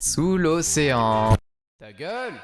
Sous l'océan. Ta gueule.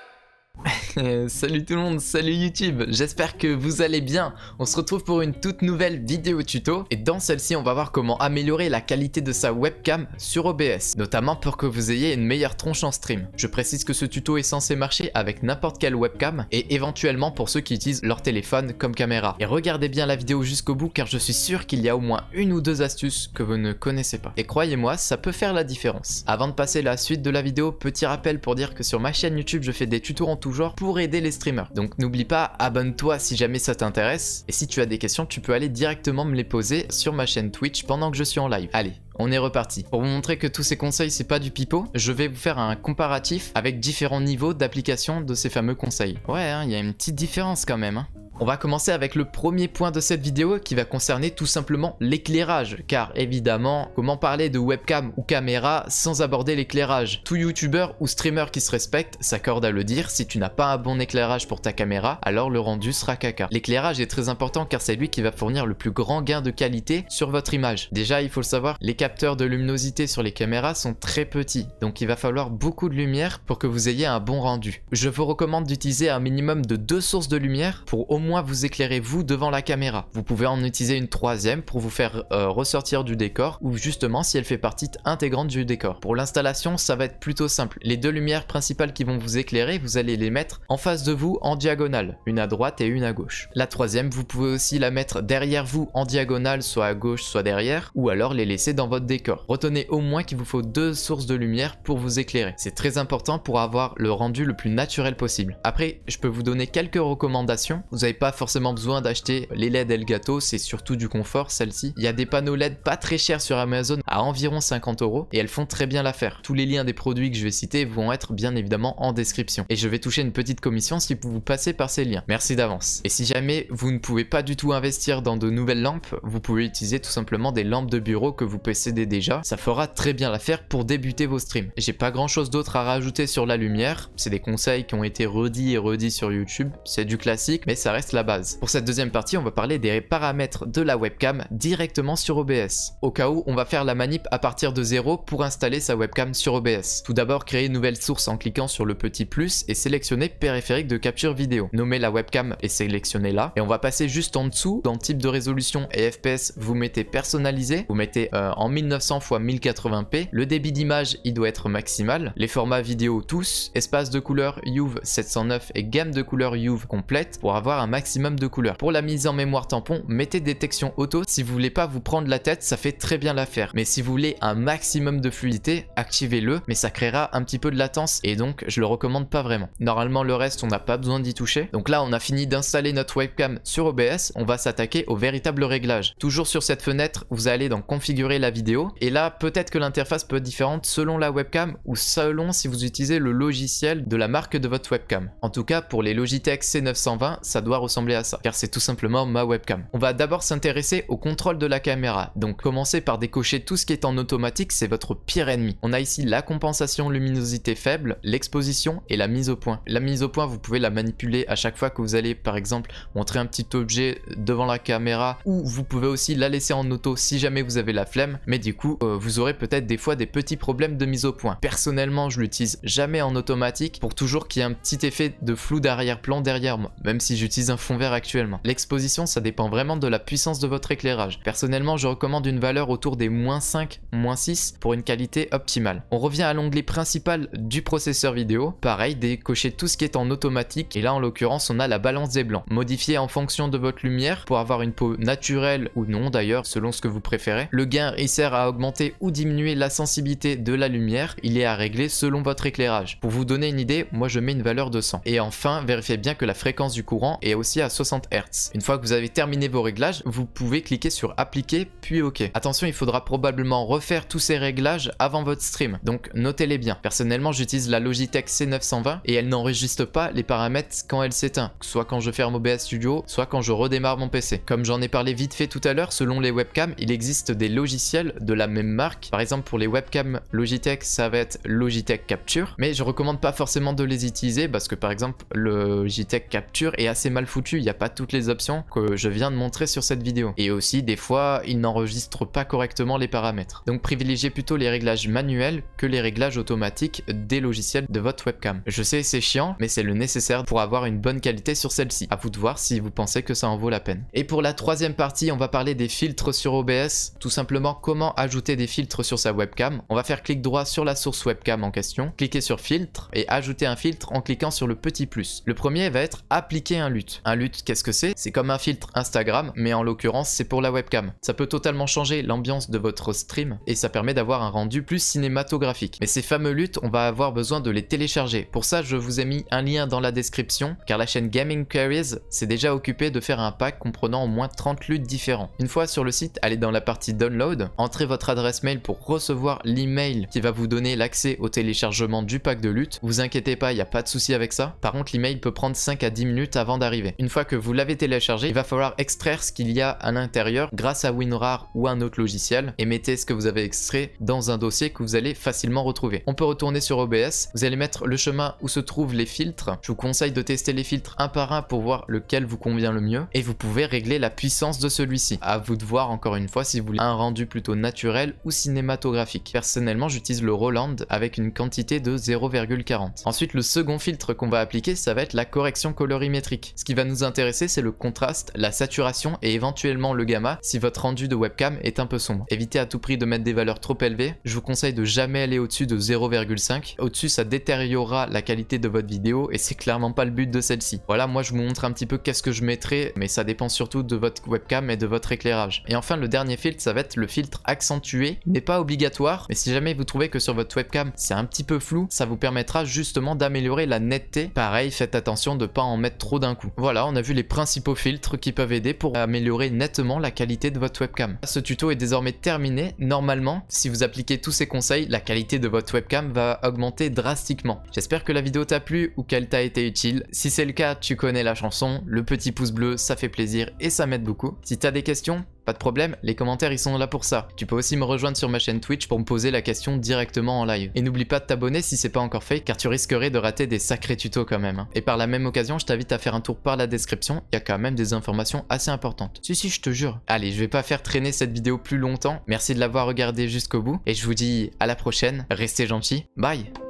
Salut tout le monde, salut YouTube, j'espère que vous allez bien. On se retrouve pour une toute nouvelle vidéo tuto et dans celle-ci on va voir comment améliorer la qualité de sa webcam sur OBS, notamment pour que vous ayez une meilleure tronche en stream. Je précise que ce tuto est censé marcher avec n'importe quelle webcam et éventuellement pour ceux qui utilisent leur téléphone comme caméra. Et regardez bien la vidéo jusqu'au bout car je suis sûr qu'il y a au moins une ou deux astuces que vous ne connaissez pas. Et croyez-moi, ça peut faire la différence. Avant de passer à la suite de la vidéo, petit rappel pour dire que sur ma chaîne YouTube je fais des tutos en tout genre pour aider les streamers. Donc n'oublie pas, abonne-toi si jamais ça t'intéresse. Et si tu as des questions, tu peux aller directement me les poser sur ma chaîne Twitch pendant que je suis en live. Allez, on est reparti. Pour vous montrer que tous ces conseils c'est pas du pipeau, je vais vous faire un comparatif avec différents niveaux d'application de ces fameux conseils. Ouais, il y a une petite différence quand même. On va commencer avec le premier point de cette vidéo qui va concerner tout simplement l'éclairage, car évidemment, comment parler de webcam ou caméra sans aborder l'éclairage? Tout youtubeur ou streamer qui se respecte s'accorde à le dire, si tu n'as pas un bon éclairage pour ta caméra, alors le rendu sera caca. L'éclairage est très important car c'est lui qui va fournir le plus grand gain de qualité sur votre image. Déjà, il faut le savoir, les capteurs de luminosité sur les caméras sont très petits, donc il va falloir beaucoup de lumière pour que vous ayez un bon rendu. Je vous recommande d'utiliser un minimum de 2 sources de lumière pour au moins vous éclairez vous devant la caméra. Vous pouvez en utiliser une troisième pour vous faire ressortir du décor ou justement si elle fait partie intégrante du décor. Pour l'installation, ça va être plutôt simple. Les deux lumières principales qui vont vous éclairer, vous allez les mettre en face de vous en diagonale, une à droite et une à gauche. La troisième, vous pouvez aussi la mettre derrière vous en diagonale, soit à gauche, soit derrière, ou alors les laisser dans votre décor. Retenez au moins qu'il vous faut 2 sources de lumière pour vous éclairer. C'est très important pour avoir le rendu le plus naturel possible. Après, je peux vous donner quelques recommandations. Vous n'avez pas forcément besoin d'acheter les LED Elgato, c'est surtout du confort celle-ci. Il y a des panneaux LED pas très chers sur Amazon à environ 50 € et elles font très bien l'affaire. Tous les liens des produits que je vais citer vont être bien évidemment en description. Et je vais toucher une petite commission si vous passez par ces liens. Merci d'avance. Et si jamais vous ne pouvez pas du tout investir dans de nouvelles lampes, vous pouvez utiliser tout simplement des lampes de bureau que vous possédez déjà. Ça fera très bien l'affaire pour débuter vos streams. J'ai pas grand chose d'autre à rajouter sur la lumière. C'est des conseils qui ont été redits et redits sur YouTube. C'est du classique, mais ça reste la base. Pour cette deuxième partie, on va parler des paramètres de la webcam directement sur OBS. Au cas où, on va faire la manip à partir de 0 pour installer sa webcam sur OBS. Tout d'abord, créer une nouvelle source en cliquant sur le petit plus et sélectionner périphérique de capture vidéo. Nommer la webcam et sélectionnez-la. Et on va passer juste en dessous, dans type de résolution et FPS, vous mettez personnalisé. Vous mettez en 1900 x 1080p. Le débit d'image, il doit être maximal. Les formats vidéo tous. Espace de couleur UV 709 et gamme de couleurs UV complète pour avoir un maximum de couleurs. Pour la mise en mémoire tampon, mettez détection auto. Si vous voulez pas vous prendre la tête, ça fait très bien l'affaire. Mais si vous voulez un maximum de fluidité, activez-le, mais ça créera un petit peu de latence et donc je le recommande pas vraiment. Normalement le reste on n'a pas besoin d'y toucher. Donc là on a fini d'installer notre webcam sur OBS, on va s'attaquer au véritable réglage. Toujours sur cette fenêtre, vous allez dans configurer la vidéo et là peut-être que l'interface peut être différente selon la webcam ou selon si vous utilisez le logiciel de la marque de votre webcam. En tout cas pour les Logitech C920, ça doit ressembler à ça, car c'est tout simplement ma webcam. On va d'abord s'intéresser au contrôle de la caméra. Donc commencez par décocher tout ce qui est en automatique, c'est votre pire ennemi. On a ici la compensation luminosité faible, l'exposition et la mise au point. La mise au point, vous pouvez la manipuler à chaque fois que vous allez par exemple montrer un petit objet devant la caméra, ou vous pouvez aussi la laisser en auto si jamais vous avez la flemme, mais du coup vous aurez peut-être des fois des petits problèmes de mise au point. Personnellement je l'utilise jamais en automatique pour toujours qu'il y ait un petit effet de flou d'arrière-plan derrière moi, même si j'utilise un fond vert actuellement. L'exposition, ça dépend vraiment de la puissance de votre éclairage. Personnellement, je recommande une valeur autour des -5, -6 pour une qualité optimale. On revient à l'onglet principal du processeur vidéo. Pareil, décochez tout ce qui est en automatique. Et là, en l'occurrence, on a la balance des blancs. Modifiez en fonction de votre lumière pour avoir une peau naturelle ou non d'ailleurs, selon ce que vous préférez. Le gain, il sert à augmenter ou diminuer la sensibilité de la lumière. Il est à régler selon votre éclairage. Pour vous donner une idée, moi je mets une valeur de 100. Et enfin, vérifiez bien que la fréquence du courant est aussi à 60 Hz. Une fois que vous avez terminé vos réglages, vous pouvez cliquer sur appliquer puis OK. Attention, il faudra probablement refaire tous ces réglages avant votre stream, donc notez-les bien. Personnellement, j'utilise la Logitech C920 et elle n'enregistre pas les paramètres quand elle s'éteint, soit quand je ferme OBS Studio, soit quand je redémarre mon PC. Comme j'en ai parlé vite fait tout à l'heure, selon les webcams, il existe des logiciels de la même marque. Par exemple, pour les webcams Logitech, ça va être Logitech Capture, mais je recommande pas forcément de les utiliser parce que par exemple, le Logitech Capture est assez mal foutu, il n'y a pas toutes les options que je viens de montrer sur cette vidéo. Et aussi, des fois, il n'enregistre pas correctement les paramètres. paramètres. Donc privilégiez plutôt les réglages manuels que les réglages automatiques des logiciels de votre webcam. Je sais c'est chiant, mais c'est le nécessaire pour avoir une bonne qualité sur celle-ci. À vous de voir si vous pensez que ça en vaut la peine. Et pour la troisième partie, on va parler des filtres sur OBS. Tout simplement comment ajouter des filtres sur sa webcam. On va faire clic droit sur la source webcam en question, cliquer sur filtre et ajouter un filtre en cliquant sur le petit plus. Le premier va être appliquer un LUT. Un LUT, qu'est-ce que c'est? C'est comme un filtre Instagram, mais en l'occurrence c'est pour la webcam. Ça peut totalement changer l'ambiance de votre stream et ça permet d'avoir un rendu plus cinématographique. Mais ces fameux LUT, on va avoir besoin de les télécharger. Pour ça, je vous ai mis un lien dans la description car la chaîne Gaming Queries s'est déjà occupée de faire un pack comprenant au moins 30 LUT différents. Une fois sur le site, allez dans la partie download, entrez votre adresse mail pour recevoir l'email qui va vous donner l'accès au téléchargement du pack de LUT. Vous inquiétez pas, il n'y a pas de souci avec ça. Par contre, l'email peut prendre 5 à 10 minutes avant d'arriver. Une fois que vous l'avez téléchargé, il va falloir extraire ce qu'il y a à l'intérieur grâce à WinRAR ou un autre logiciel et mettez ce que vous avez extrait dans un dossier que vous allez facilement retrouver. On peut retourner sur OBS, vous allez mettre le chemin où se trouvent les filtres. Je vous conseille de tester les filtres un par un pour voir lequel vous convient le mieux et vous pouvez régler la puissance de celui-ci. À vous de voir encore une fois si vous voulez un rendu plutôt naturel ou cinématographique. Personnellement, j'utilise le Roland avec une quantité de 0,40. Ensuite, le second filtre qu'on va appliquer, ça va être la correction colorimétrique. Ce qui va nous intéresser, c'est le contraste, la saturation et éventuellement le gamma si votre rendu de webcam est un peu sombre. Évitez à tout prix de mettre des valeurs trop élevées. Je vous conseille de jamais aller au-dessus de 0,5. Au-dessus, ça détériorera la qualité de votre vidéo et c'est clairement pas le but de celle-ci. Voilà, moi je vous montre un petit peu qu'est-ce que je mettrai, mais ça dépend surtout de votre webcam et de votre éclairage. Et enfin, le dernier filtre, ça va être le filtre accentué. Il n'est pas obligatoire, mais si jamais vous trouvez que sur votre webcam c'est un petit peu flou, ça vous permettra justement d'améliorer la netteté. Pareil, faites attention de ne pas en mettre trop d'un coup. Voilà, on a vu les principaux filtres qui peuvent aider pour améliorer nettement la qualité de votre webcam. Ce tuto est désormais terminé. Normalement, si vous appliquez tous ces conseils, la qualité de votre webcam va augmenter drastiquement. J'espère que la vidéo t'a plu ou qu'elle t'a été utile. Si c'est le cas, tu connais la chanson, le petit pouce bleu, ça fait plaisir et ça m'aide beaucoup. Si t'as des questions, pas de problème, les commentaires ils sont là pour ça. Tu peux aussi me rejoindre sur ma chaîne Twitch pour me poser la question directement en live. Et n'oublie pas de t'abonner si c'est pas encore fait car tu risquerais de rater des sacrés tutos quand même. Et par la même occasion, je t'invite à faire un tour par la description, il y a quand même des informations assez importantes. Si, je te jure. Allez, je vais pas faire traîner cette vidéo plus longtemps. Merci de l'avoir regardée jusqu'au bout et je vous dis à la prochaine. Restez gentils. Bye.